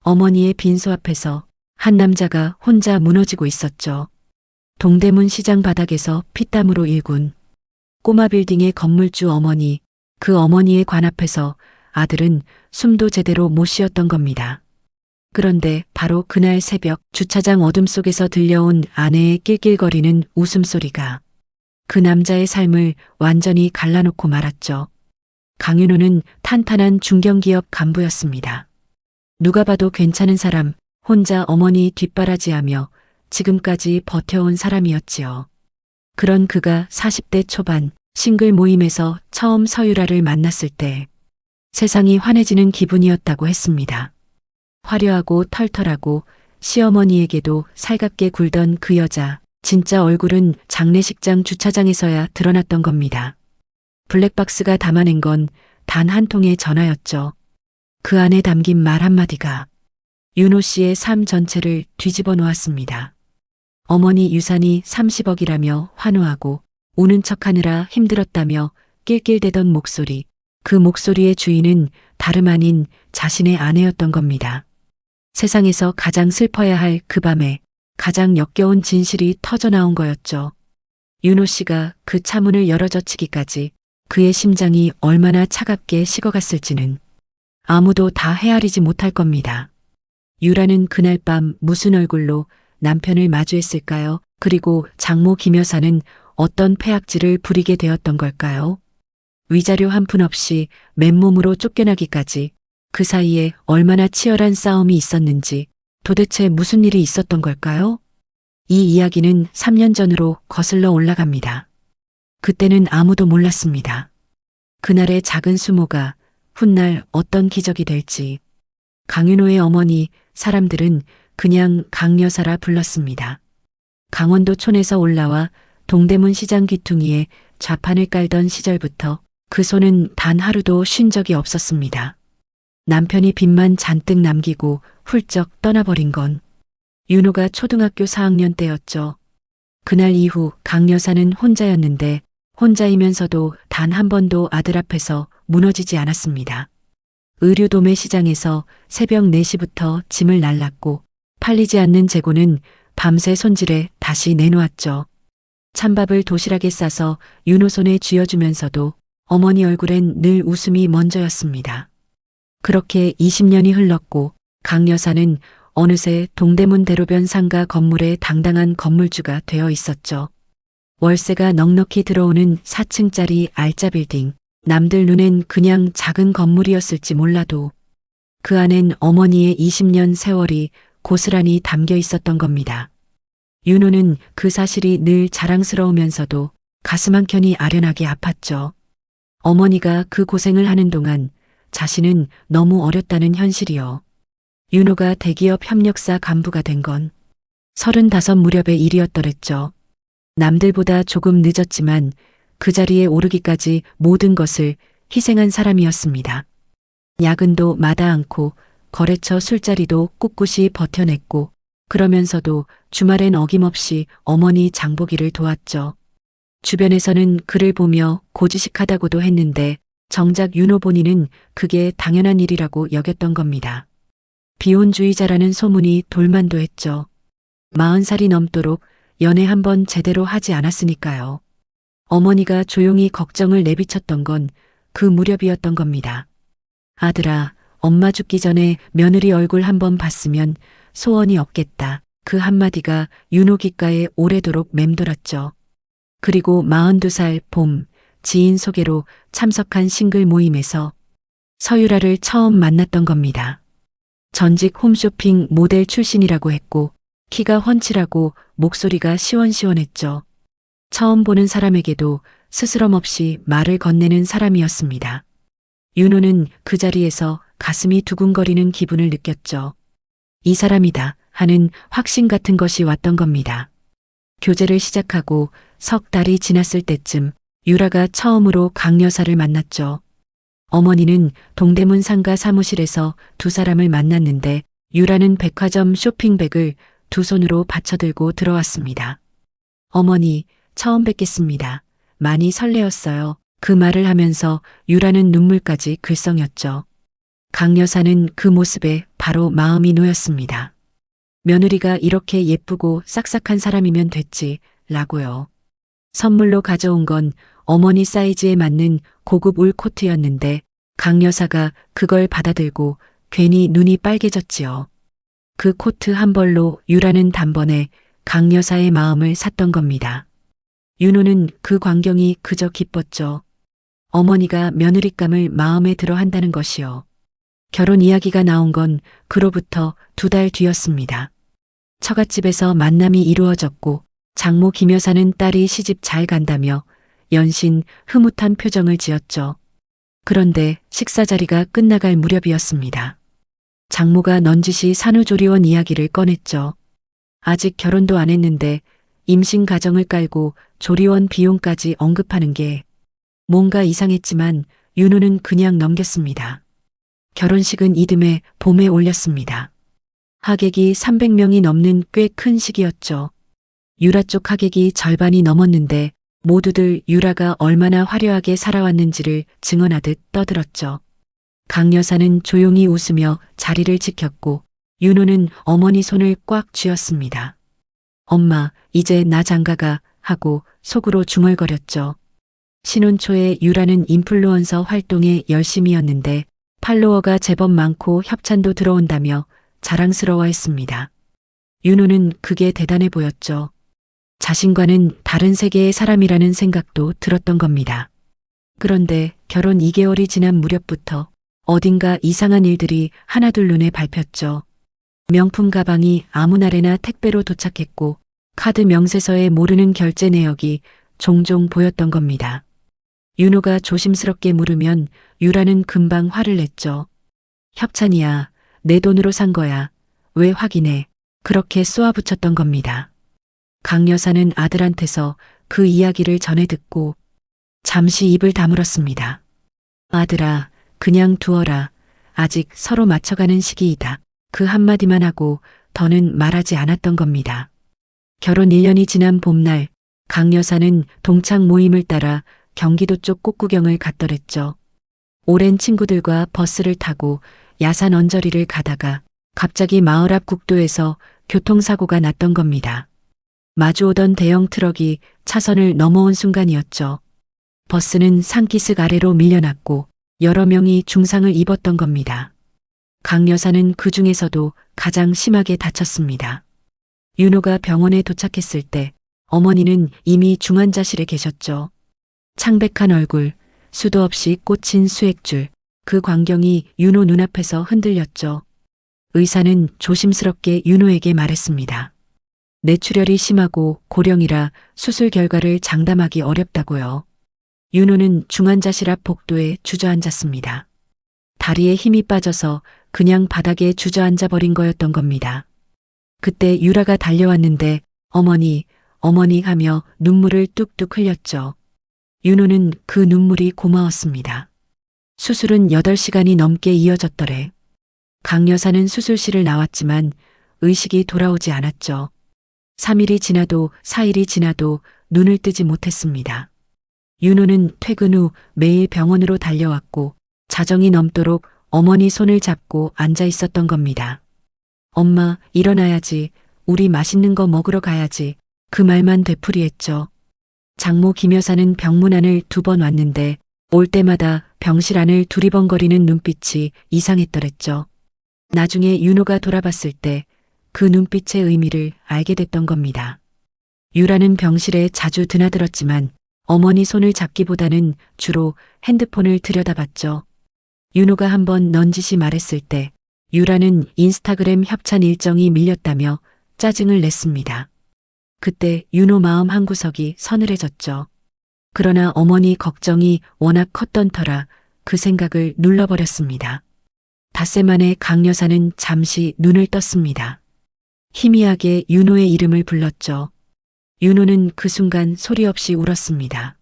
어머니의 빈소 앞에서 한 남자가 혼자 무너지고 있었죠. 동대문 시장 바닥에서 피땀으로 일군 꼬마 빌딩의 건물주 어머니, 그 어머니의 관 앞에서 아들은 숨도 제대로 못 쉬었던 겁니다. 그런데 바로 그날 새벽 주차장 어둠 속에서 들려온 아내의 낄낄거리는 웃음소리가 그 남자의 삶을 완전히 갈라놓고 말았죠. 강윤호는 탄탄한 중견기업 간부였습니다. 누가 봐도 괜찮은 사람, 혼자 어머니 뒷바라지하며 지금까지 버텨온 사람이었지요. 그런 그가 40대 초반 싱글 모임에서 처음 서유라를 만났을 때 세상이 환해지는 기분이었다고 했습니다. 화려하고 털털하고 시어머니에게도 살갑게 굴던 그 여자, 진짜 얼굴은 장례식장 주차장에서야 드러났던 겁니다. 블랙박스가 담아낸 건 단 한 통의 전화였죠. 그 안에 담긴 말 한마디가 윤호 씨의 삶 전체를 뒤집어 놓았습니다. 어머니 유산이 30억이라며 환호하고 우는 척하느라 힘들었다며 낄낄대던 목소리, 그 목소리의 주인은 다름 아닌 자신의 아내였던 겁니다. 세상에서 가장 슬퍼야 할 그 밤에 가장 역겨운 진실이 터져나온 거였죠. 윤호 씨가 그 차문을 열어젖히기까지 그의 심장이 얼마나 차갑게 식어갔을지는 아무도 다 헤아리지 못할 겁니다. 유라는 그날 밤 무슨 얼굴로 남편을 마주했을까요? 그리고 장모 김 여사는 어떤 패악질을 부리게 되었던 걸까요? 위자료 한 푼 없이 맨몸으로 쫓겨나기까지 그 사이에 얼마나 치열한 싸움이 있었는지 도대체 무슨 일이 있었던 걸까요? 이 이야기는 3년 전으로 거슬러 올라갑니다. 그때는 아무도 몰랐습니다. 그날의 작은 수모가 훗날 어떤 기적이 될지. 강윤호의 어머니, 사람들은 그냥 강여사라 불렀습니다. 강원도촌에서 올라와 동대문 시장 귀퉁이에 좌판을 깔던 시절부터 그 손은 단 하루도 쉰 적이 없었습니다. 남편이 빚만 잔뜩 남기고 훌쩍 떠나버린 건 윤호가 초등학교 4학년 때였죠. 그날 이후 강 여사는 혼자였는데 혼자이면서도 단 한 번도 아들 앞에서 무너지지 않았습니다. 의류도매 시장에서 새벽 4시부터 짐을 날랐고 팔리지 않는 재고는 밤새 손질해 다시 내놓았죠. 찬밥을 도시락에 싸서 윤호 손에 쥐어주면서도 어머니 얼굴엔 늘 웃음이 먼저였습니다. 그렇게 20년이 흘렀고 강 여사는 어느새 동대문 대로변 상가 건물의 당당한 건물주가 되어 있었죠. 월세가 넉넉히 들어오는 4층짜리 알짜 빌딩, 남들 눈엔 그냥 작은 건물이었을지 몰라도 그 안엔 어머니의 20년 세월이 고스란히 담겨 있었던 겁니다. 윤호는 그 사실이 늘 자랑스러우면서도 가슴 한켠이 아련하게 아팠죠. 어머니가 그 고생을 하는 동안 자신은 너무 어렸다는 현실이요. 윤호가 대기업 협력사 간부가 된 건 35 무렵의 일이었더랬죠. 남들보다 조금 늦었지만 그 자리에 오르기까지 모든 것을 희생한 사람이었습니다. 야근도 마다 않고 거래처 술자리도 꿋꿋이 버텨냈고 그러면서도 주말엔 어김없이 어머니 장보기를 도왔죠. 주변에서는 그를 보며 고지식하다고도 했는데 정작 윤호 본인은 그게 당연한 일이라고 여겼던 겁니다. 비혼주의자라는 소문이 돌만도 했죠. 40살이 넘도록 연애 한 번 제대로 하지 않았으니까요. 어머니가 조용히 걱정을 내비쳤던 건 그 무렵이었던 겁니다. 아들아, 엄마 죽기 전에 며느리 얼굴 한번 봤으면 소원이 없겠다. 그 한마디가 윤호 귓가에 오래도록 맴돌았죠. 그리고 42살 봄, 지인 소개로 참석한 싱글 모임에서 서유라를 처음 만났던 겁니다. 전직 홈쇼핑 모델 출신이라고 했고 키가 훤칠하고 목소리가 시원시원했죠. 처음 보는 사람에게도 스스럼 없이 말을 건네는 사람이었습니다. 윤호는 그 자리에서 가슴이 두근거리는 기분을 느꼈죠. 이 사람이다 하는 확신 같은 것이 왔던 겁니다. 교제를 시작하고 석 달이 지났을 때쯤 유라가 처음으로 강 여사를 만났죠. 어머니는 동대문 상가 사무실에서 두 사람을 만났는데 유라는 백화점 쇼핑백을 두 손으로 받쳐들고 들어왔습니다. 어머니, 처음 뵙겠습니다. 많이 설레었어요. 그 말을 하면서 유라는 눈물까지 글썽였죠. 강 여사는 그 모습에 바로 마음이 놓였습니다. 며느리가 이렇게 예쁘고 싹싹한 사람이면 됐지, 라고요. 선물로 가져온 건 어머니 사이즈에 맞는 고급 울 코트였는데 강 여사가 그걸 받아들고 괜히 눈이 빨개졌지요. 그 코트 한 벌로 유라는 단번에 강 여사의 마음을 샀던 겁니다. 윤호는 그 광경이 그저 기뻤죠. 어머니가 며느리감을 마음에 들어 한다는 것이요. 결혼 이야기가 나온 건 그로부터 2달 뒤였습니다. 처갓집에서 만남이 이루어졌고 장모 김 여사는 딸이 시집 잘 간다며 연신 흐뭇한 표정을 지었죠. 그런데 식사 자리가 끝나갈 무렵이었습니다. 장모가 넌지시 산후조리원 이야기를 꺼냈죠. 아직 결혼도 안 했는데 임신 가정을 깔고 조리원 비용까지 언급하는 게 뭔가 이상했지만 윤호는 그냥 넘겼습니다. 결혼식은 이듬해 봄에 올렸습니다. 하객이 300명이 넘는 꽤 큰 식이었죠. 유라 쪽 하객이 절반이 넘었는데 모두들 유라가 얼마나 화려하게 살아왔는지를 증언하듯 떠들었죠. 강 여사는 조용히 웃으며 자리를 지켰고 윤호는 어머니 손을 꽉 쥐었습니다. 엄마, 이제 나 장가가 하고 속으로 중얼거렸죠. 신혼 초에 유라는 인플루언서 활동에 열심이었는데 팔로워가 제법 많고 협찬도 들어온다며 자랑스러워했습니다. 윤호는 그게 대단해 보였죠. 자신과는 다른 세계의 사람이라는 생각도 들었던 겁니다. 그런데 결혼 2개월이 지난 무렵부터 어딘가 이상한 일들이 하나둘 눈에 밟혔죠. 명품 가방이 아무 날에나 택배로 도착했고 카드 명세서에 모르는 결제 내역이 종종 보였던 겁니다. 윤호가 조심스럽게 물으면 유라는 금방 화를 냈죠. 협찬이야. 내 돈으로 산 거야. 왜 확인해? 그렇게 쏘아붙였던 겁니다. 강 여사는 아들한테서 그 이야기를 전해 듣고 잠시 입을 다물었습니다. 아들아, 그냥 두어라. 아직 서로 맞춰가는 시기이다. 그 한마디만 하고 더는 말하지 않았던 겁니다. 결혼 1년이 지난 봄날 강 여사는 동창 모임을 따라 경기도 쪽 꽃구경을 갔더랬죠. 오랜 친구들과 버스를 타고 야산 언저리를 가다가 갑자기 마을 앞 국도에서 교통사고가 났던 겁니다. 마주오던 대형 트럭이 차선을 넘어온 순간이었죠. 버스는 산기슭 아래로 밀려났고 여러 명이 중상을 입었던 겁니다. 강 여사는 그 중에서도 가장 심하게 다쳤습니다. 윤호가 병원에 도착했을 때 어머니는 이미 중환자실에 계셨죠. 창백한 얼굴, 수도 없이 꽂힌 수액줄, 그 광경이 윤호 눈앞에서 흔들렸죠. 의사는 조심스럽게 윤호에게 말했습니다. 뇌출혈이 심하고 고령이라 수술 결과를 장담하기 어렵다고요. 윤호는 중환자실 앞 복도에 주저앉았습니다. 다리에 힘이 빠져서 그냥 바닥에 주저앉아 버린 거였던 겁니다. 그때 유라가 달려왔는데 어머니, 어머니 하며 눈물을 뚝뚝 흘렸죠. 윤호는 그 눈물이 고마웠습니다. 수술은 8시간이 넘게 이어졌더래. 강 여사는 수술실을 나왔지만 의식이 돌아오지 않았죠. 3일이 지나도 4일이 지나도 눈을 뜨지 못했습니다. 윤호는 퇴근 후 매일 병원으로 달려왔고 자정이 넘도록 어머니 손을 잡고 앉아 있었던 겁니다. 엄마, 일어나야지. 우리 맛있는 거 먹으러 가야지. 그 말만 되풀이했죠. 장모 김 여사는 병문 안을 2번 왔는데 올 때마다 병실 안을 두리번거리는 눈빛이 이상했더랬죠. 나중에 윤호가 돌아봤을 때 그 눈빛의 의미를 알게 됐던 겁니다. 유라는 병실에 자주 드나들었지만 어머니 손을 잡기보다는 주로 핸드폰을 들여다봤죠. 윤호가 한번 넌지시 말했을 때 유라는 인스타그램 협찬 일정이 밀렸다며 짜증을 냈습니다. 그때 윤호 마음 한구석이 서늘해졌죠. 그러나 어머니 걱정이 워낙 컸던 터라 그 생각을 눌러버렸습니다. 닷새 만에 강 여사는 잠시 눈을 떴습니다. 희미하게 윤호의 이름을 불렀죠. 윤호는 그 순간 소리 없이 울었습니다.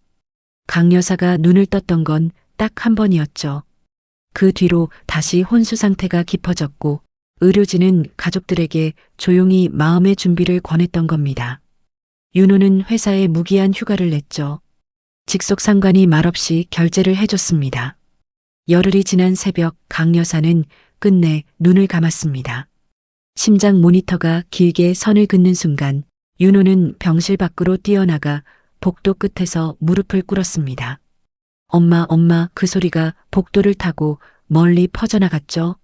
강 여사가 눈을 떴던 건 딱 한 번이었죠. 그 뒤로 다시 혼수 상태가 깊어졌고 의료진은 가족들에게 조용히 마음의 준비를 권했던 겁니다. 윤호는 회사에 무기한 휴가를 냈죠. 직속 상관이 말없이 결제를 해줬습니다. 열흘이 지난 새벽 강 여사는 끝내 눈을 감았습니다. 심장 모니터가 길게 선을 긋는 순간 윤호는 병실 밖으로 뛰어나가 복도 끝에서 무릎을 꿇었습니다. 엄마, 엄마, 그 소리가 복도를 타고 멀리 퍼져나갔죠.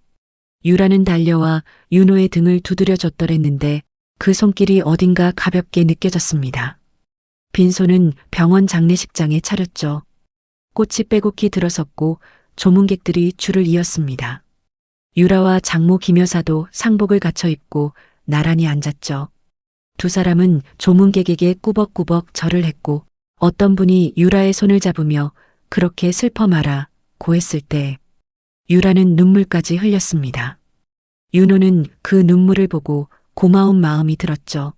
유라는 달려와 윤호의 등을 두드려 줬더랬는데 그 손길이 어딘가 가볍게 느껴졌습니다. 빈손은 병원 장례식장에 차렸죠. 꽃이 빼곡히 들어섰고 조문객들이 줄을 이었습니다. 유라와 장모 김 여사도 상복을 갖춰 입고 나란히 앉았죠. 두 사람은 조문객에게 꾸벅꾸벅 절을 했고 어떤 분이 유라의 손을 잡으며 그렇게 슬퍼 마라 고 했을 때 유라는 눈물까지 흘렸습니다. 윤호는 그 눈물을 보고 고마운 마음이 들었죠.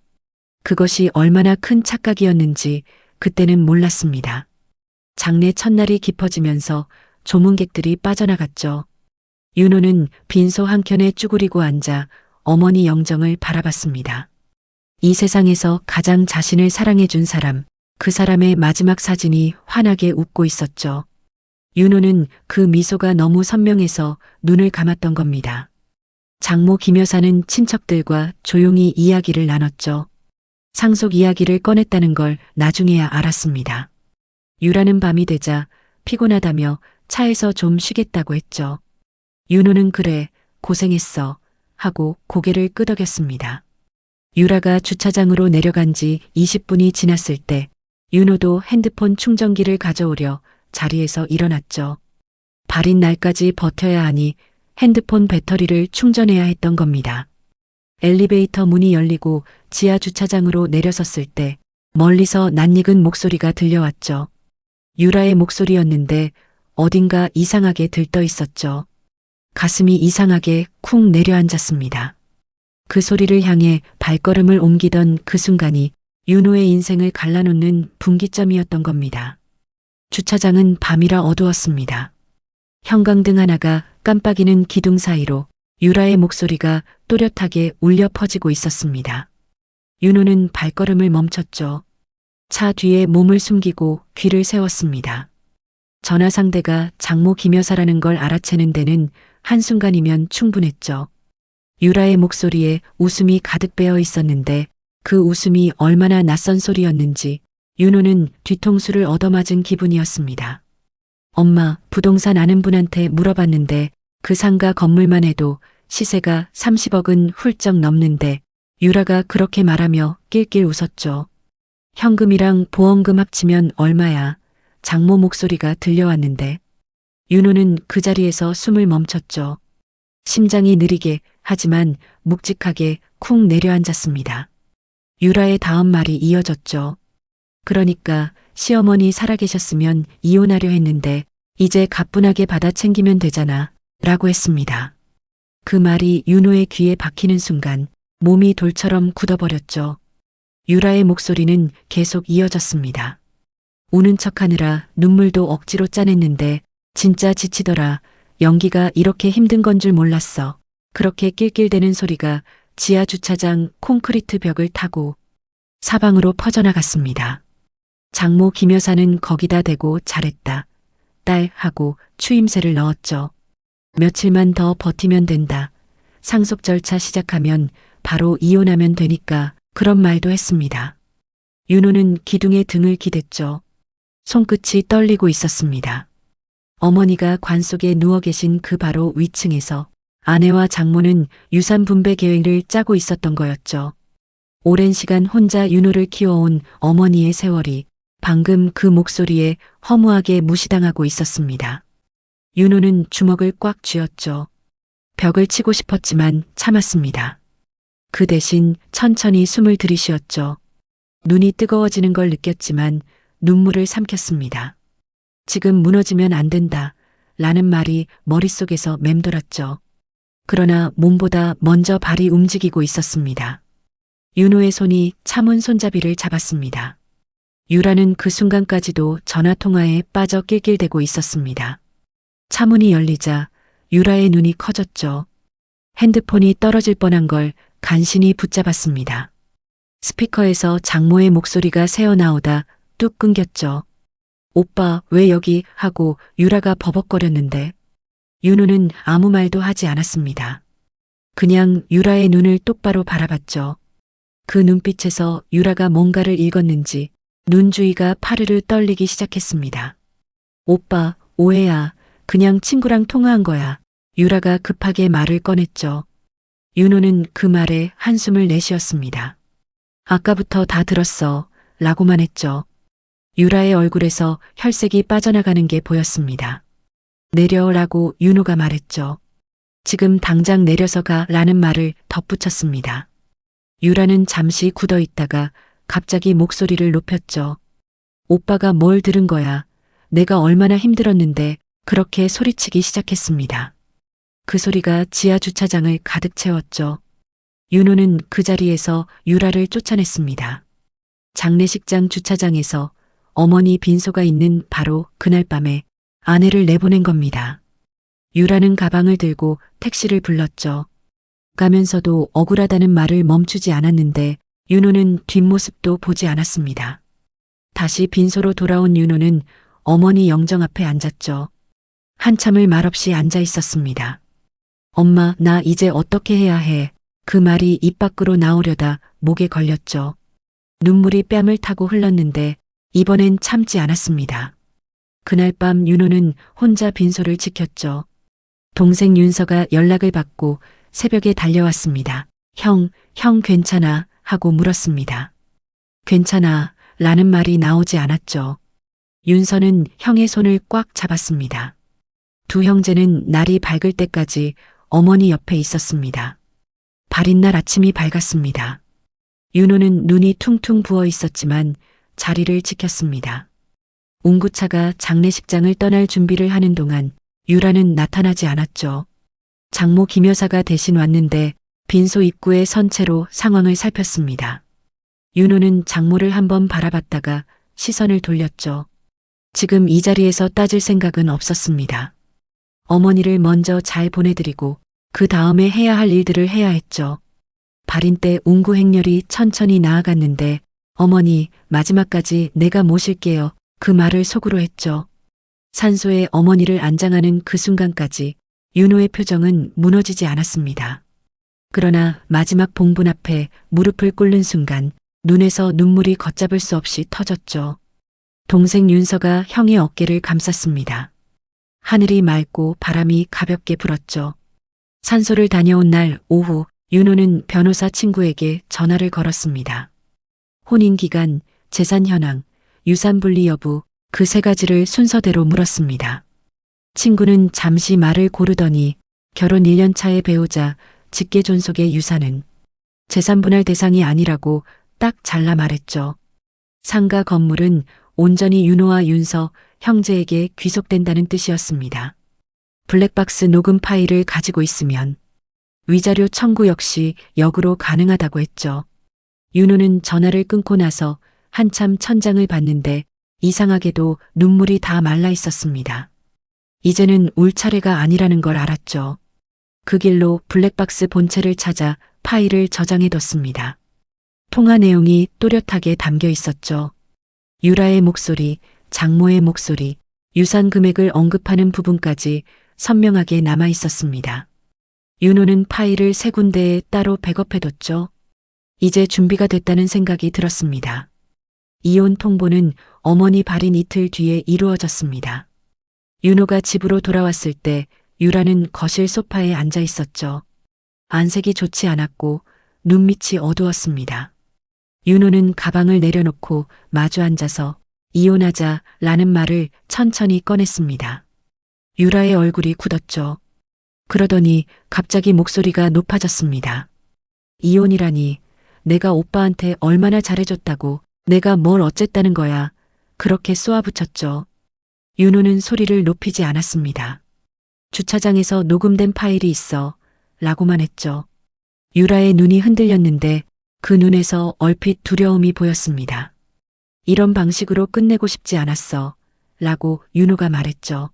그것이 얼마나 큰 착각이었는지 그때는 몰랐습니다. 장례 첫날이 깊어지면서 조문객들이 빠져나갔죠. 윤호는 빈소 한켠에 쭈그리고 앉아 어머니 영정을 바라봤습니다. 이 세상에서 가장 자신을 사랑해준 사람, 그 사람의 마지막 사진이 환하게 웃고 있었죠. 윤호는 그 미소가 너무 선명해서 눈을 감았던 겁니다. 장모 김 여사는 친척들과 조용히 이야기를 나눴죠. 상속 이야기를 꺼냈다는 걸 나중에야 알았습니다. 유라는 밤이 되자 피곤하다며 차에서 좀 쉬겠다고 했죠. 윤호는 그래, 고생했어 하고 고개를 끄덕였습니다. 유라가 주차장으로 내려간 지 20분이 지났을 때 윤호도 핸드폰 충전기를 가져오려 자리에서 일어났죠. 발인 날까지 버텨야 하니 핸드폰 배터리를 충전해야 했던 겁니다. 엘리베이터 문이 열리고 지하 주차장으로 내려섰을 때 멀리서 낯익은 목소리가 들려왔죠. 유라의 목소리였는데 어딘가 이상하게 들떠 있었죠. 가슴이 이상하게 쿵 내려앉았습니다. 그 소리를 향해 발걸음을 옮기던 그 순간이 윤호의 인생을 갈라놓는 분기점이었던 겁니다. 주차장은 밤이라 어두웠습니다. 형광등 하나가 깜빡이는 기둥 사이로 유라의 목소리가 또렷하게 울려 퍼지고 있었습니다. 윤호는 발걸음을 멈췄죠. 차 뒤에 몸을 숨기고 귀를 세웠습니다. 전화 상대가 장모 김 여사라는 걸 알아채는 데는 한순간이면 충분했죠. 유라의 목소리에 웃음이 가득 배어 있었는데 그 웃음이 얼마나 낯선 소리였는지 윤호는 뒤통수를 얻어맞은 기분이었습니다. 엄마, 부동산 아는 분한테 물어봤는데 그 상가 건물만 해도 시세가 30억은 훌쩍 넘는데 유라가 그렇게 말하며 낄낄 웃었죠. 현금이랑 보험금 합치면 얼마야? 장모 목소리가 들려왔는데 윤호는 그 자리에서 숨을 멈췄죠. 심장이 느리게 하지만 묵직하게 쿵 내려앉았습니다. 유라의 다음 말이 이어졌죠. 그러니까 시어머니 살아계셨으면 이혼하려 했는데 이제 가뿐하게 받아 챙기면 되잖아 라고 했습니다. 그 말이 윤호의 귀에 박히는 순간 몸이 돌처럼 굳어버렸죠. 유라의 목소리는 계속 이어졌습니다. 우는 척하느라 눈물도 억지로 짜냈는데 진짜 지치더라. 연기가 이렇게 힘든 건 줄 몰랐어. 그렇게 낄낄대는 소리가 지하 주차장 콘크리트 벽을 타고 사방으로 퍼져나갔습니다. 장모 김 여사는 거기다 대고 잘했다. 딸 하고 추임새를 넣었죠. 며칠만 더 버티면 된다. 상속 절차 시작하면 바로 이혼하면 되니까 그런 말도 했습니다. 윤호는 기둥에 등을 기댔죠. 손끝이 떨리고 있었습니다. 어머니가 관 속에 누워 계신 그 바로 위층에서 아내와 장모는 유산 분배 계획을 짜고 있었던 거였죠. 오랜 시간 혼자 윤호를 키워온 어머니의 세월이 방금 그 목소리에 허무하게 무시당하고 있었습니다. 윤호는 주먹을 꽉 쥐었죠. 벽을 치고 싶었지만 참았습니다. 그 대신 천천히 숨을 들이쉬었죠. 눈이 뜨거워지는 걸 느꼈지만 눈물을 삼켰습니다. 지금 무너지면 안 된다 라는 말이 머릿속에서 맴돌았죠. 그러나 몸보다 먼저 발이 움직이고 있었습니다. 윤호의 손이 차문 손잡이를 잡았습니다. 유라는 그 순간까지도 전화통화에 빠져 낄낄대고 있었습니다. 차문이 열리자 유라의 눈이 커졌죠. 핸드폰이 떨어질 뻔한 걸 간신히 붙잡았습니다. 스피커에서 장모의 목소리가 새어나오다 뚝 끊겼죠. 오빠 왜 여기 하고 유라가 버벅거렸는데 윤호는 아무 말도 하지 않았습니다. 그냥 유라의 눈을 똑바로 바라봤죠. 그 눈빛에서 유라가 뭔가를 읽었는지 눈 주위가 파르르 떨리기 시작했습니다. 오빠, 오해야. 그냥 친구랑 통화한 거야. 유라가 급하게 말을 꺼냈죠. 윤호는 그 말에 한숨을 내쉬었습니다. 아까부터 다 들었어. 라고만 했죠. 유라의 얼굴에서 혈색이 빠져나가는 게 보였습니다. 내려라고 윤호가 말했죠. 지금 당장 내려서 가 라는 말을 덧붙였습니다. 유라는 잠시 굳어 있다가 갑자기 목소리를 높였죠. 오빠가 뭘 들은 거야. 내가 얼마나 힘들었는데 그렇게 소리치기 시작했습니다. 그 소리가 지하 주차장을 가득 채웠죠. 윤호는 그 자리에서 유라를 쫓아냈습니다. 장례식장 주차장에서 어머니 빈소가 있는 바로 그날 밤에 아내를 내보낸 겁니다. 유라는 가방을 들고 택시를 불렀죠. 가면서도 억울하다는 말을 멈추지 않았는데 윤호는 뒷모습도 보지 않았습니다. 다시 빈소로 돌아온 윤호는 어머니 영정 앞에 앉았죠. 한참을 말없이 앉아 있었습니다. 엄마, 나 이제 어떻게 해야 해? 그 말이 입 밖으로 나오려다 목에 걸렸죠. 눈물이 뺨을 타고 흘렀는데 이번엔 참지 않았습니다. 그날 밤 윤호는 혼자 빈소를 지켰죠. 동생 윤서가 연락을 받고 새벽에 달려왔습니다. 형 괜찮아? 하고 물었습니다. 괜찮아 라는 말이 나오지 않았죠. 윤서는 형의 손을 꽉 잡았습니다. 두 형제는 날이 밝을 때까지 어머니 옆에 있었습니다. 발인 날 아침이 밝았습니다. 윤호는 눈이 퉁퉁 부어 있었지만 자리를 지켰습니다. 운구차가 장례식장을 떠날 준비를 하는 동안 유라는 나타나지 않았죠. 장모 김 여사가 대신 왔는데 빈소 입구에 선 채로 상황을 살폈습니다. 윤호는 장모를 한번 바라봤다가 시선을 돌렸죠. 지금 이 자리에서 따질 생각은 없었습니다. 어머니를 먼저 잘 보내드리고 그 다음에 해야 할 일들을 해야 했죠. 발인 때 운구 행렬이 천천히 나아갔는데 어머니 마지막까지 내가 모실게요. 그 말을 속으로 했죠. 산소에 어머니를 안장하는 그 순간까지 윤호의 표정은 무너지지 않았습니다. 그러나 마지막 봉분 앞에 무릎을 꿇는 순간 눈에서 눈물이 걷잡을 수 없이 터졌죠. 동생 윤서가 형의 어깨를 감쌌습니다. 하늘이 맑고 바람이 가볍게 불었죠. 산소를 다녀온 날 오후 윤호는 변호사 친구에게 전화를 걸었습니다. 혼인 기간, 재산 현황, 유산 분리 여부 그 세 가지를 순서대로 물었습니다. 친구는 잠시 말을 고르더니 결혼 1년 차의 배우자, 직계 존속의 유산은 재산 분할 대상이 아니라고 딱 잘라 말했죠. 상가 건물은 온전히 윤호와 윤서 형제에게 귀속된다는 뜻이었습니다. 블랙박스 녹음 파일을 가지고 있으면 위자료 청구 역시 역으로 가능하다고 했죠. 윤호는 전화를 끊고 나서 한참 천장을 봤는데 이상하게도 눈물이 다 말라 있었습니다. 이제는 울 차례가 아니라는 걸 알았죠. 그 길로 블랙박스 본체를 찾아 파일을 저장해뒀습니다. 통화 내용이 또렷하게 담겨 있었죠. 유라의 목소리, 장모의 목소리, 유산 금액을 언급하는 부분까지 선명하게 남아 있었습니다. 윤호는 파일을 세 군데에 따로 백업해뒀죠. 이제 준비가 됐다는 생각이 들었습니다. 이혼 통보는 어머니 발인 이틀 뒤에 이루어졌습니다. 윤호가 집으로 돌아왔을 때 유라는 거실 소파에 앉아 있었죠. 안색이 좋지 않았고 눈밑이 어두웠습니다. 윤호는 가방을 내려놓고 마주 앉아서 이혼하자 라는 말을 천천히 꺼냈습니다. 유라의 얼굴이 굳었죠. 그러더니 갑자기 목소리가 높아졌습니다. 이혼이라니 내가 오빠한테 얼마나 잘해줬다고 내가 뭘 어쨌다는 거야. 그렇게 쏘아붙였죠. 윤호는 소리를 높이지 않았습니다. 주차장에서 녹음된 파일이 있어 라고만 했죠. 유라의 눈이 흔들렸는데 그 눈에서 얼핏 두려움이 보였습니다. 이런 방식으로 끝내고 싶지 않았어 라고 윤호가 말했죠.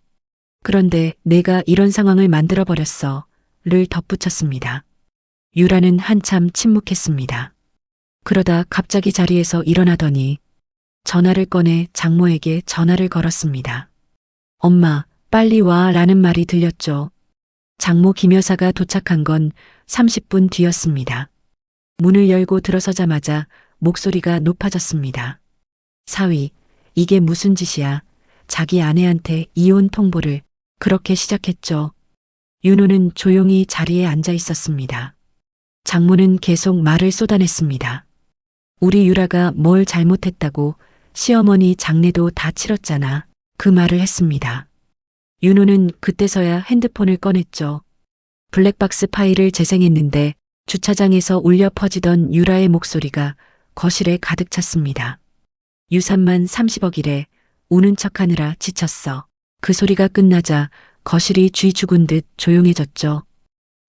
그런데 내가 이런 상황을 만들어버렸어 를 덧붙였습니다. 유라는 한참 침묵했습니다. 그러다 갑자기 자리에서 일어나더니 전화를 꺼내 장모에게 전화를 걸었습니다. 엄마, 빨리 와 라는 말이 들렸죠. 장모 김 여사가 도착한 건 30분 뒤였습니다. 문을 열고 들어서자마자 목소리가 높아졌습니다. 사위, 이게 무슨 짓이야? 자기 아내한테 이혼 통보를 그렇게 시작했죠. 윤호는 조용히 자리에 앉아 있었습니다. 장모는 계속 말을 쏟아냈습니다. 우리 유라가 뭘 잘못했다고, 시어머니 장례도 다 치렀잖아. 그 말을 했습니다. 윤호는 그때서야 핸드폰을 꺼냈죠. 블랙박스 파일을 재생했는데 주차장에서 울려 퍼지던 유라의 목소리가 거실에 가득 찼습니다. 유산만 30억이래. 우는 척하느라 지쳤어. 그 소리가 끝나자 거실이 쥐 죽은 듯 조용해졌죠.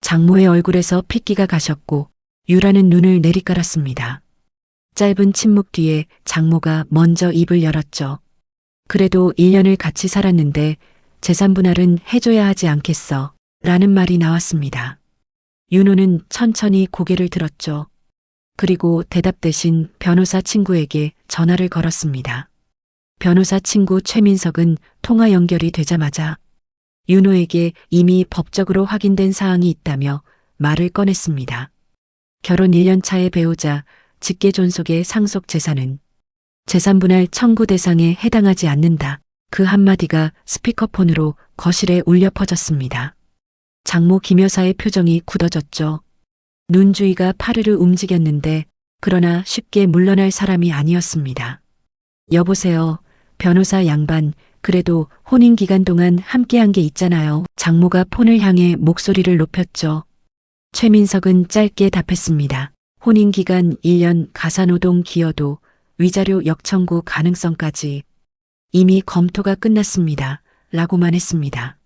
장모의 얼굴에서 핏기가 가셨고 유라는 눈을 내리깔았습니다. 짧은 침묵 뒤에 장모가 먼저 입을 열었죠. 그래도 1년을 같이 살았는데 재산 분할은 해줘야 하지 않겠어? 라는 말이 나왔습니다. 윤호는 천천히 고개를 들었죠. 그리고 대답 대신 변호사 친구에게 전화를 걸었습니다. 변호사 친구 최민석은 통화 연결이 되자마자 윤호에게 이미 법적으로 확인된 사항이 있다며 말을 꺼냈습니다. 결혼 1년 차의 배우자, 직계존속의 상속 재산은 재산분할 청구 대상에 해당하지 않는다. 그 한마디가 스피커폰으로 거실에 울려 퍼졌습니다. 장모 김 여사의 표정이 굳어졌죠. 눈주위가 파르르 움직였는데 그러나 쉽게 물러날 사람이 아니었습니다. 여보세요, 변호사 양반, 그래도 혼인 기간 동안 함께한 게 있잖아요. 장모가 폰을 향해 목소리를 높였죠. 최민석은 짧게 답했습니다. 혼인 기간 1년 가사노동 기여도 위자료 역청구 가능성까지 이미 검토가 끝났습니다. 라고만 했습니다.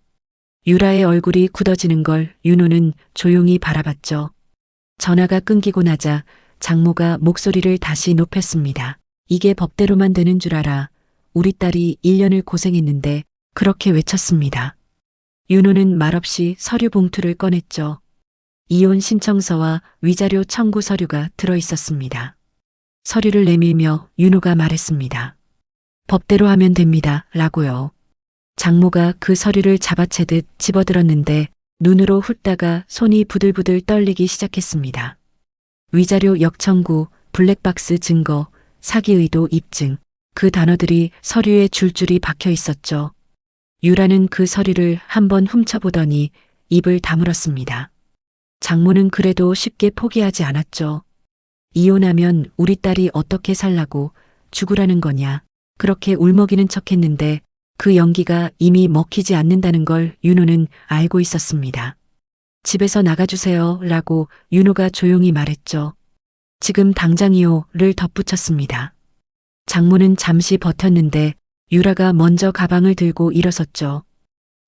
유라의 얼굴이 굳어지는 걸 윤호는 조용히 바라봤죠. 전화가 끊기고 나자 장모가 목소리를 다시 높였습니다. 이게 법대로만 되는 줄 알아. 우리 딸이 1년을 고생했는데 그렇게 외쳤습니다. 윤호는 말없이 서류 봉투를 꺼냈죠. 이혼 신청서와 위자료 청구 서류가 들어 있었습니다. 서류를 내밀며 윤호가 말했습니다. 법대로 하면 됩니다. 라고요. 장모가 그 서류를 잡아채듯 집어들었는데 눈으로 훑다가 손이 부들부들 떨리기 시작했습니다. 위자료 역청구, 블랙박스 증거, 사기 의도 입증, 그 단어들이 서류에 줄줄이 박혀 있었죠. 유라는 그 서류를 한번 훔쳐보더니 입을 다물었습니다. 장모는 그래도 쉽게 포기하지 않았죠. 이혼하면 우리 딸이 어떻게 살라고, 죽으라는 거냐. 그렇게 울먹이는 척했는데 그 연기가 이미 먹히지 않는다는 걸 윤호는 알고 있었습니다. 집에서 나가주세요. 라고 윤호가 조용히 말했죠. 지금 당장이요를 덧붙였습니다. 장모는 잠시 버텼는데 유라가 먼저 가방을 들고 일어섰죠.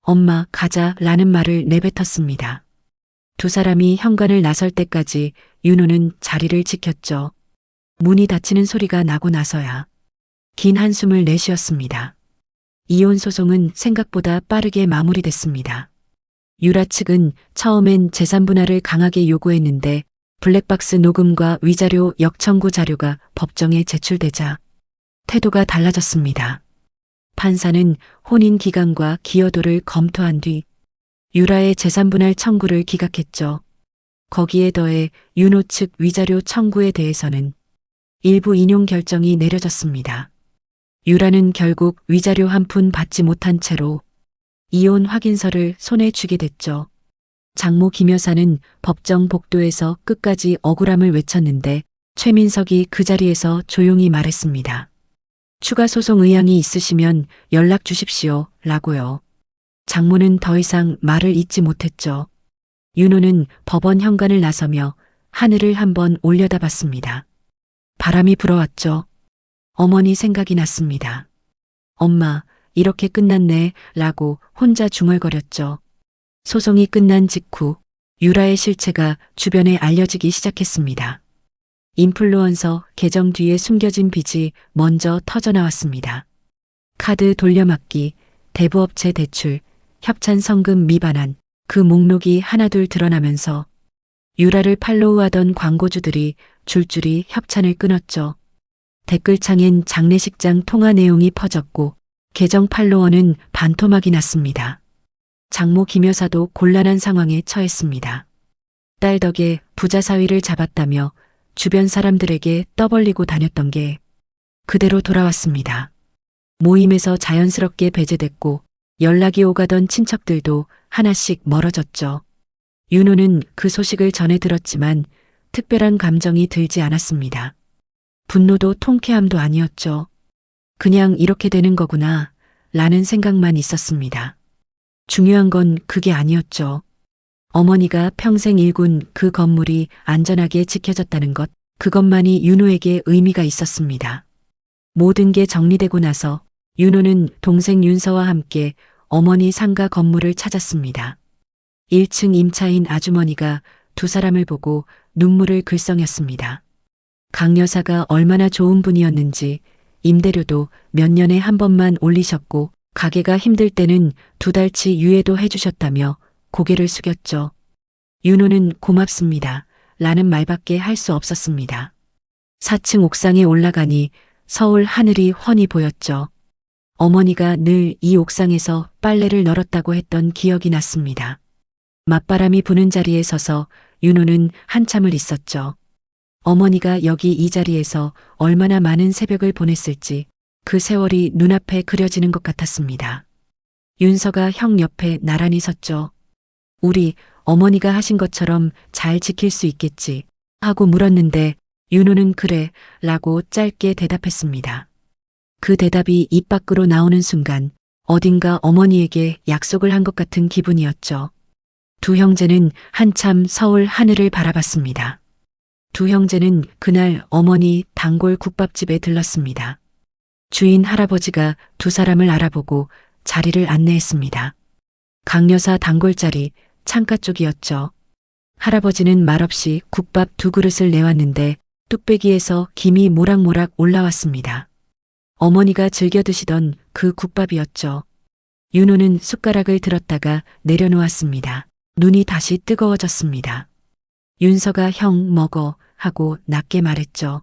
엄마, 가자 라는 말을 내뱉었습니다. 두 사람이 현관을 나설 때까지 윤호는 자리를 지켰죠. 문이 닫히는 소리가 나고 나서야 긴 한숨을 내쉬었습니다. 이혼 소송은 생각보다 빠르게 마무리됐습니다. 유라 측은 처음엔 재산 분할을 강하게 요구했는데 블랙박스 녹음과 위자료 역청구 자료가 법정에 제출되자 태도가 달라졌습니다. 판사는 혼인 기간과 기여도를 검토한 뒤 유라의 재산 분할 청구를 기각했죠. 거기에 더해 윤호 측 위자료 청구에 대해서는 일부 인용 결정이 내려졌습니다. 유라는 결국 위자료 한 푼 받지 못한 채로 이혼 확인서를 손에 쥐게 됐죠. 장모 김 여사는 법정 복도에서 끝까지 억울함을 외쳤는데 최민석이 그 자리에서 조용히 말했습니다. 추가 소송 의향이 있으시면 연락 주십시오. 라고요. 장모는 더 이상 말을 잇지 못했죠. 윤호는 법원 현관을 나서며 하늘을 한번 올려다봤습니다. 바람이 불어왔죠. 어머니 생각이 났습니다. 엄마, 이렇게 끝났네. 라고 혼자 중얼거렸죠. 소송이 끝난 직후 유라의 실체가 주변에 알려지기 시작했습니다. 인플루언서 계정 뒤에 숨겨진 빚이 먼저 터져나왔습니다. 카드 돌려막기, 대부업체 대출, 협찬 성금 미반환, 그 목록이 하나둘 드러나면서 유라를 팔로우하던 광고주들이 줄줄이 협찬을 끊었죠. 댓글창엔 장례식장 통화 내용이 퍼졌고 계정 팔로워는 반토막이 났습니다. 장모 김 여사도 곤란한 상황에 처했습니다. 딸 덕에 부자 사위를 잡았다며 주변 사람들에게 떠벌리고 다녔던 게 그대로 돌아왔습니다. 모임에서 자연스럽게 배제됐고 연락이 오가던 친척들도 하나씩 멀어졌죠. 윤호는 그 소식을 전해 들었지만 특별한 감정이 들지 않았습니다. 분노도 통쾌함도 아니었죠. 그냥 이렇게 되는 거구나 라는 생각만 있었습니다. 중요한 건 그게 아니었죠. 어머니가 평생 일군 그 건물이 안전하게 지켜졌다는 것, 그것만이 윤호에게 의미가 있었습니다. 모든 게 정리되고 나서 윤호는 동생 윤서와 함께 어머니 상가 건물을 찾았습니다. 1층 임차인 아주머니가 두 사람을 보고 눈물을 글썽였습니다. 강 여사가 얼마나 좋은 분이었는지 임대료도 몇 년에 한 번만 올리셨고 가게가 힘들 때는 2달치 유예도 해주셨다며 고개를 숙였죠. 윤호는 고맙습니다. 라는 말밖에 할 수 없었습니다. 4층 옥상에 올라가니 서울 하늘이 훤히 보였죠. 어머니가 늘 이 옥상에서 빨래를 널었다고 했던 기억이 났습니다. 맞바람이 부는 자리에 서서 윤호는 한참을 있었죠. 어머니가 여기 이 자리에서 얼마나 많은 새벽을 보냈을지 그 세월이 눈앞에 그려지는 것 같았습니다. 윤서가 형 옆에 나란히 섰죠. 우리 어머니가 하신 것처럼 잘 지킬 수 있겠지 하고 물었는데 윤호는 그래 라고 짧게 대답했습니다. 그 대답이 입 밖으로 나오는 순간 어딘가 어머니에게 약속을 한 것 같은 기분이었죠. 두 형제는 한참 서울 하늘을 바라봤습니다. 두 형제는 그날 어머니 단골 국밥집에 들렀습니다. 주인 할아버지가 두 사람을 알아보고 자리를 안내했습니다. 강 여사 단골자리 창가 쪽이었죠. 할아버지는 말없이 국밥 2그릇을 내왔는데 뚝배기에서 김이 모락모락 올라왔습니다. 어머니가 즐겨 드시던 그 국밥이었죠. 윤호는 숟가락을 들었다가 내려놓았습니다. 눈이 다시 뜨거워졌습니다. 윤서가 형 먹어 하고 낮게 말했죠.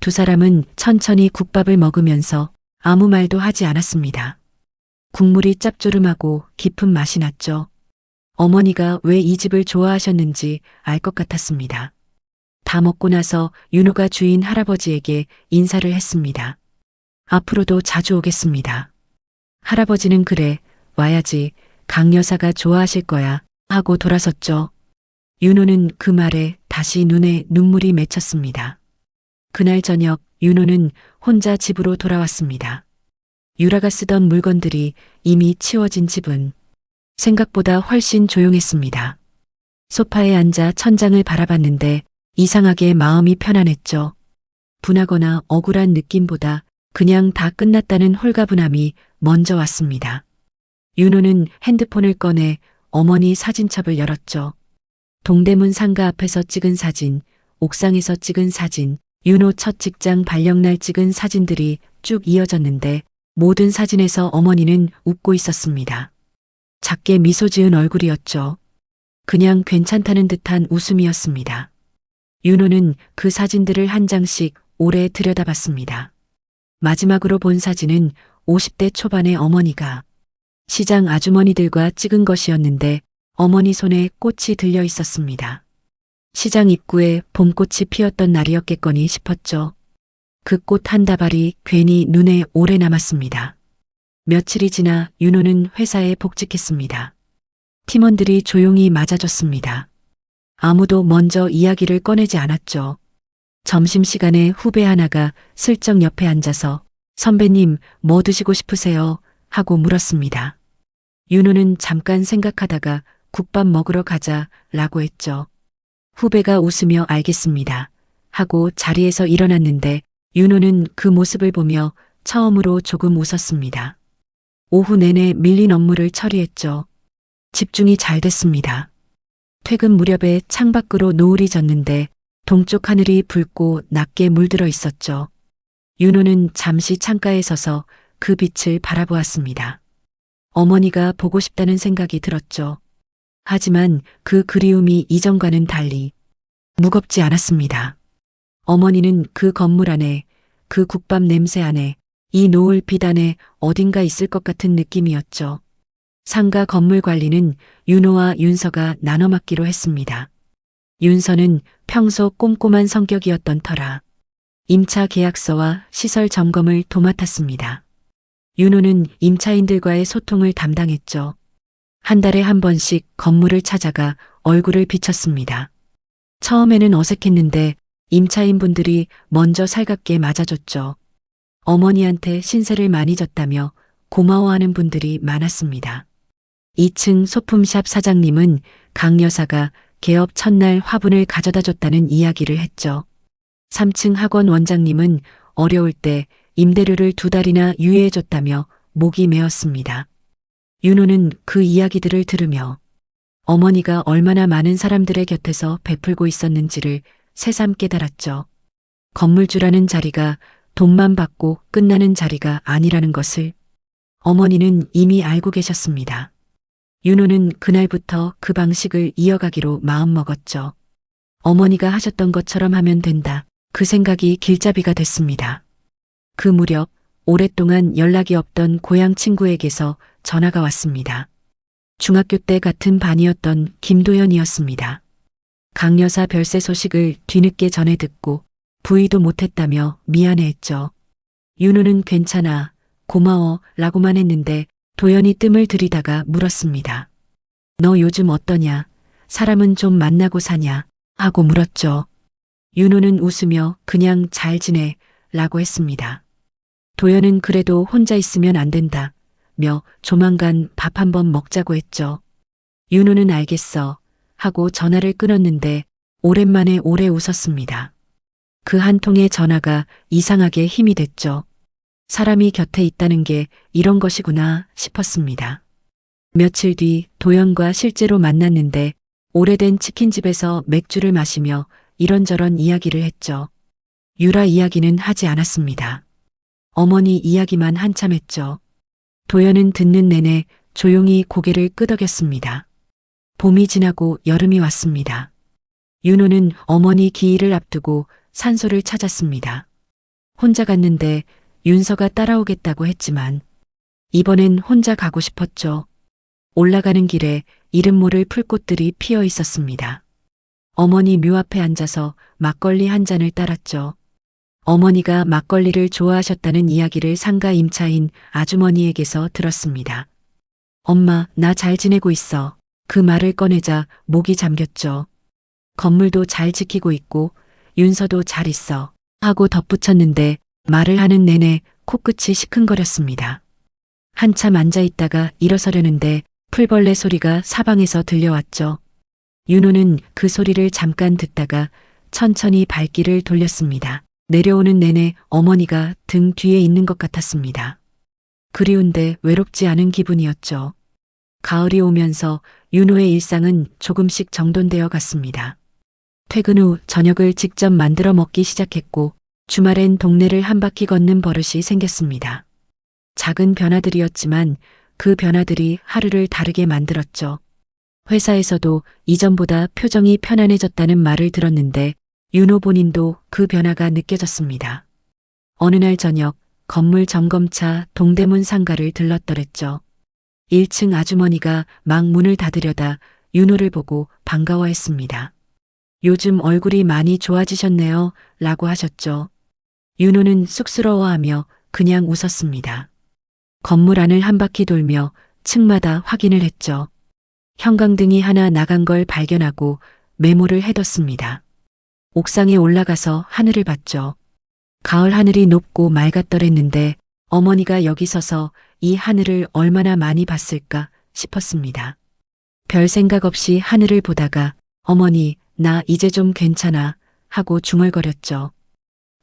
두 사람은 천천히 국밥을 먹으면서 아무 말도 하지 않았습니다. 국물이 짭조름하고 깊은 맛이 났죠. 어머니가 왜 이 집을 좋아하셨는지 알 것 같았습니다. 다 먹고 나서 윤호가 주인 할아버지에게 인사를 했습니다. 앞으로도 자주 오겠습니다. 할아버지는 그래, 와야지. 강 여사가 좋아하실 거야. 하고 돌아섰죠. 윤호는 그 말에 다시 눈에 눈물이 맺혔습니다. 그날 저녁 윤호는 혼자 집으로 돌아왔습니다. 유라가 쓰던 물건들이 이미 치워진 집은 생각보다 훨씬 조용했습니다. 소파에 앉아 천장을 바라봤는데 이상하게 마음이 편안했죠. 분하거나 억울한 느낌보다 그냥 다 끝났다는 홀가분함이 먼저 왔습니다. 윤호는 핸드폰을 꺼내 어머니 사진첩을 열었죠. 동대문 상가 앞에서 찍은 사진, 옥상에서 찍은 사진, 윤호 첫 직장 발령날 찍은 사진들이 쭉 이어졌는데 모든 사진에서 어머니는 웃고 있었습니다. 작게 미소 지은 얼굴이었죠. 그냥 괜찮다는 듯한 웃음이었습니다. 윤호는 그 사진들을 한 장씩 오래 들여다봤습니다. 마지막으로 본 사진은 50대 초반의 어머니가 시장 아주머니들과 찍은 것이었는데 어머니 손에 꽃이 들려 있었습니다. 시장 입구에 봄꽃이 피었던 날이었겠거니 싶었죠. 그 꽃 한 다발이 괜히 눈에 오래 남았습니다. 며칠이 지나 윤호는 회사에 복직했습니다. 팀원들이 조용히 맞아줬습니다. 아무도 먼저 이야기를 꺼내지 않았죠. 점심시간에 후배 하나가 슬쩍 옆에 앉아서 선배님 뭐 드시고 싶으세요? 하고 물었습니다. 윤호는 잠깐 생각하다가 국밥 먹으러 가자 라고 했죠. 후배가 웃으며 알겠습니다. 하고 자리에서 일어났는데 윤호는 그 모습을 보며 처음으로 조금 웃었습니다. 오후 내내 밀린 업무를 처리했죠. 집중이 잘 됐습니다. 퇴근 무렵에 창밖으로 노을이 졌는데 동쪽 하늘이 붉고 낮게 물들어 있었죠. 윤호는 잠시 창가에 서서 그 빛을 바라보았습니다. 어머니가 보고 싶다는 생각이 들었죠. 하지만 그 그리움이 이전과는 달리 무겁지 않았습니다. 어머니는 그 건물 안에, 그 국밥 냄새 안에, 이 노을 빛 안에 어딘가 있을 것 같은 느낌이었죠. 상가 건물 관리는 윤호와 윤서가 나눠 맡기로 했습니다. 윤서는 평소 꼼꼼한 성격이었던 터라 임차 계약서와 시설 점검을 도맡았습니다. 윤호는 임차인들과의 소통을 담당했죠. 한 달에 한 번씩 건물을 찾아가 얼굴을 비쳤습니다. 처음에는 어색했는데 임차인분들이 먼저 살갑게 맞아줬죠. 어머니한테 신세를 많이 졌다며 고마워하는 분들이 많았습니다. 2층 소품샵 사장님은 강 여사가 개업 첫날 화분을 가져다 줬다는 이야기를 했죠. 3층 학원 원장님은 어려울 때 임대료를 2달이나 유예해줬다며 목이 메었습니다. 윤호는 그 이야기들을 들으며 어머니가 얼마나 많은 사람들의 곁에서 베풀고 있었는지를 새삼 깨달았죠. 건물주라는 자리가 돈만 받고 끝나는 자리가 아니라는 것을 어머니는 이미 알고 계셨습니다. 윤호는 그날부터 그 방식을 이어가기로 마음먹었죠. 어머니가 하셨던 것처럼 하면 된다. 그 생각이 길잡이가 됐습니다. 그 무렵 오랫동안 연락이 없던 고향 친구에게서 전화가 왔습니다. 중학교 때 같은 반이었던 김도연이었습니다. 강 여사 별세 소식을 뒤늦게 전해 듣고 부의도 못했다며 미안해했죠. 윤호는 괜찮아, 고마워 라고만 했는데 도연이 뜸을 들이다가 물었습니다. 너 요즘 어떠냐? 사람은 좀 만나고 사냐? 하고 물었죠. 윤호는 웃으며 그냥 잘 지내 라고 했습니다. 도연은 그래도 혼자 있으면 안 된다 며 조만간 밥 한번 먹자고 했죠. 윤호는 알겠어 하고 전화를 끊었는데 오랜만에 오래 웃었습니다. 그 한 통의 전화가 이상하게 힘이 됐죠. 사람이 곁에 있다는 게 이런 것이구나 싶었습니다. 며칠 뒤 도연과 실제로 만났는데 오래된 치킨집에서 맥주를 마시며 이런저런 이야기를 했죠. 유라 이야기는 하지 않았습니다. 어머니 이야기만 한참 했죠. 도연은 듣는 내내 조용히 고개를 끄덕였습니다. 봄이 지나고 여름이 왔습니다. 윤호는 어머니 기일을 앞두고 산소를 찾았습니다. 혼자 갔는데 윤서가 따라오겠다고 했지만 이번엔 혼자 가고 싶었죠. 올라가는 길에 이름 모를 풀꽃들이 피어 있었습니다. 어머니 묘 앞에 앉아서 막걸리 한 잔을 따랐죠. 어머니가 막걸리를 좋아하셨다는 이야기를 상가 임차인 아주머니에게서 들었습니다. 엄마, 나 잘 지내고 있어. 그 말을 꺼내자 목이 잠겼죠. 건물도 잘 지키고 있고 윤서도 잘 있어 하고 덧붙였는데 말을 하는 내내 코끝이 시큰거렸습니다. 한참 앉아 있다가 일어서려는데 풀벌레 소리가 사방에서 들려왔죠. 윤호는 그 소리를 잠깐 듣다가 천천히 발길을 돌렸습니다. 내려오는 내내 어머니가 등 뒤에 있는 것 같았습니다. 그리운데 외롭지 않은 기분이었죠. 가을이 오면서 윤호의 일상은 조금씩 정돈되어 갔습니다. 퇴근 후 저녁을 직접 만들어 먹기 시작했고 주말엔 동네를 한 바퀴 걷는 버릇이 생겼습니다. 작은 변화들이었지만 그 변화들이 하루를 다르게 만들었죠. 회사에서도 이전보다 표정이 편안해졌다는 말을 들었는데 윤호 본인도 그 변화가 느껴졌습니다. 어느 날 저녁 건물 점검차 동대문 상가를 들렀더랬죠. 1층 아주머니가 막 문을 닫으려다 윤호를 보고 반가워했습니다. 요즘 얼굴이 많이 좋아지셨네요 라고 하셨죠. 윤호는 쑥스러워하며 그냥 웃었습니다. 건물 안을 한 바퀴 돌며 층마다 확인을 했죠. 형광등이 하나 나간 걸 발견하고 메모를 해뒀습니다. 옥상에 올라가서 하늘을 봤죠. 가을 하늘이 높고 맑았더랬는데 어머니가 여기 서서 이 하늘을 얼마나 많이 봤을까 싶었습니다. 별 생각 없이 하늘을 보다가 어머니, 나 이제 좀 괜찮아 하고 중얼거렸죠.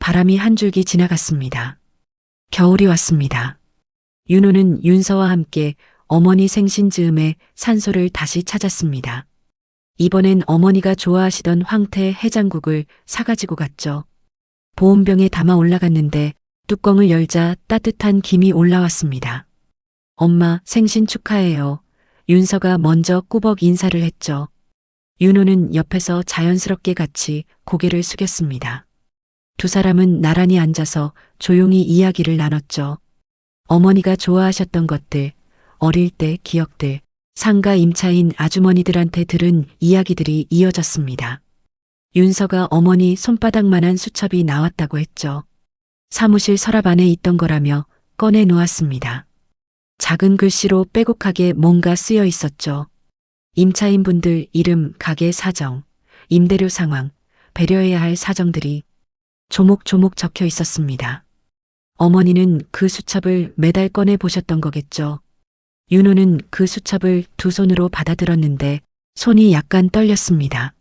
바람이 한 줄기 지나갔습니다. 겨울이 왔습니다. 윤호는 윤서와 함께 어머니 생신 즈음에 산소를 다시 찾았습니다. 이번엔 어머니가 좋아하시던 황태 해장국을 사가지고 갔죠. 보온병에 담아 올라갔는데 뚜껑을 열자 따뜻한 김이 올라왔습니다. 엄마 생신 축하해요. 윤서가 먼저 꾸벅 인사를 했죠. 윤호는 옆에서 자연스럽게 같이 고개를 숙였습니다. 두 사람은 나란히 앉아서 조용히 이야기를 나눴죠. 어머니가 좋아하셨던 것들, 어릴 때 기억들, 상가 임차인 아주머니들한테 들은 이야기들이 이어졌습니다. 윤서가 어머니 손바닥만한 수첩이 나왔다고 했죠. 사무실 서랍 안에 있던 거라며 꺼내 놓았습니다. 작은 글씨로 빼곡하게 뭔가 쓰여 있었죠. 임차인분들 이름, 가게 사정, 임대료 상황, 배려해야 할 사정들이 조목조목 적혀 있었습니다. 어머니는 그 수첩을 매달 꺼내 보셨던 거겠죠. 윤호는 그 수첩을 두 손으로 받아들었는데 손이 약간 떨렸습니다.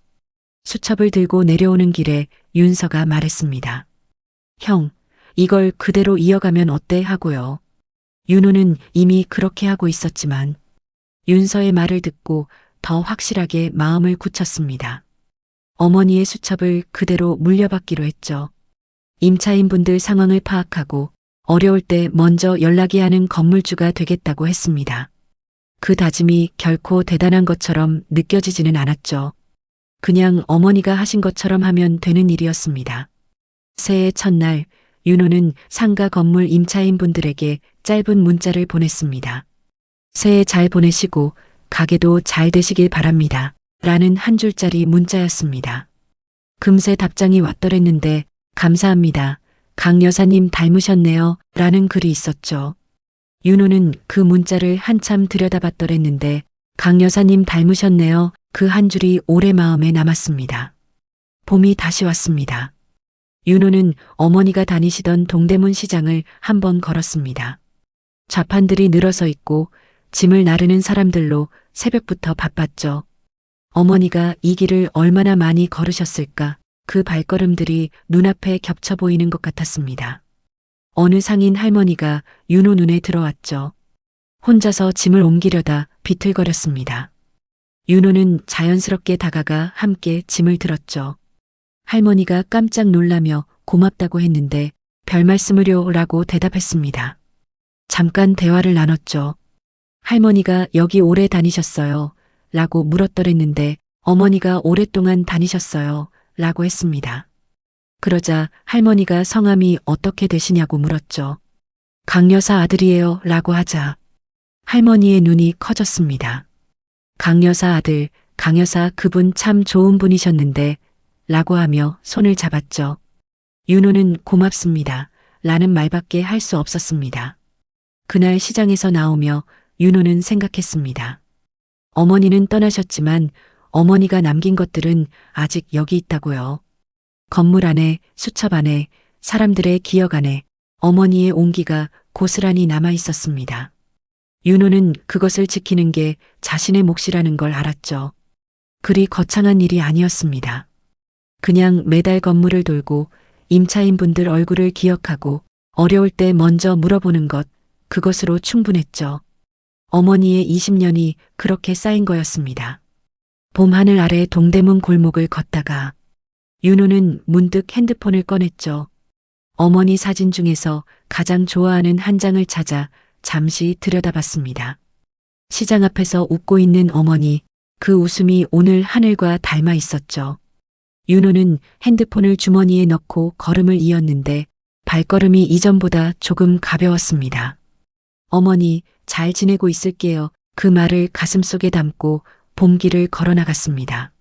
수첩을 들고 내려오는 길에 윤서가 말했습니다. 형, 이걸 그대로 이어가면 어때 하고요. 윤호는 이미 그렇게 하고 있었지만 윤서의 말을 듣고 더 확실하게 마음을 굳혔습니다. 어머니의 수첩을 그대로 물려받기로 했죠. 임차인분들 상황을 파악하고 어려울 때 먼저 연락이 하는 건물주가 되겠다고 했습니다. 그 다짐이 결코 대단한 것처럼 느껴지지는 않았죠. 그냥 어머니가 하신 것처럼 하면 되는 일이었습니다. 새해 첫날 윤호는 상가 건물 임차인분들에게 짧은 문자를 보냈습니다. 새해 잘 보내시고 가게도 잘 되시길 바랍니다. 라는 한 줄짜리 문자였습니다. 금세 답장이 왔더랬는데 감사합니다. 강 여사님 닮으셨네요. 라는 글이 있었죠. 윤호는 그 문자를 한참 들여다봤더랬는데 강 여사님 닮으셨네요. 그 한 줄이 오래 마음에 남았습니다. 봄이 다시 왔습니다. 윤호는 어머니가 다니시던 동대문 시장을 한번 걸었습니다. 좌판들이 늘어서 있고 짐을 나르는 사람들로 새벽부터 바빴죠. 어머니가 이 길을 얼마나 많이 걸으셨을까? 그 발걸음들이 눈앞에 겹쳐 보이는 것 같았습니다. 어느 상인 할머니가 윤호 눈에 들어왔죠. 혼자서 짐을 옮기려다 비틀거렸습니다. 윤호는 자연스럽게 다가가 함께 짐을 들었죠. 할머니가 깜짝 놀라며 고맙다고 했는데 별 말씀을요라고 대답했습니다. 잠깐 대화를 나눴죠. 할머니가 여기 오래 다니셨어요. 라고 물었더랬는데 어머니가 오랫동안 다니셨어요. 라고 했습니다. 그러자 할머니가 성함이 어떻게 되시냐고 물었죠. 강여사 아들이에요. 라고 하자 할머니의 눈이 커졌습니다. 강여사 아들, 강여사 그분 참 좋은 분이셨는데 라고 하며 손을 잡았죠. 윤호는 고맙습니다. 라는 말밖에 할 수 없었습니다. 그날 시장에서 나오며 윤호는 생각했습니다. 어머니는 떠나셨지만 어머니가 남긴 것들은 아직 여기 있다고요. 건물 안에, 수첩 안에, 사람들의 기억 안에 어머니의 온기가 고스란히 남아 있었습니다. 윤호는 그것을 지키는 게 자신의 몫이라는 걸 알았죠. 그리 거창한 일이 아니었습니다. 그냥 매달 건물을 돌고 임차인분들 얼굴을 기억하고 어려울 때 먼저 물어보는 것, 그것으로 충분했죠. 어머니의 20년이 그렇게 쌓인 거였습니다. 봄 하늘 아래 동대문 골목을 걷다가 윤호는 문득 핸드폰을 꺼냈죠. 어머니 사진 중에서 가장 좋아하는 한 장을 찾아 잠시 들여다봤습니다. 시장 앞에서 웃고 있는 어머니, 그 웃음이 오늘 하늘과 닮아 있었죠. 윤호는 핸드폰을 주머니에 넣고 걸음을 이었는데 발걸음이 이전보다 조금 가벼웠습니다. 어머니, 잘 지내고 있을게요. 그 말을 가슴속에 담고 봄길을 걸어 나갔습니다.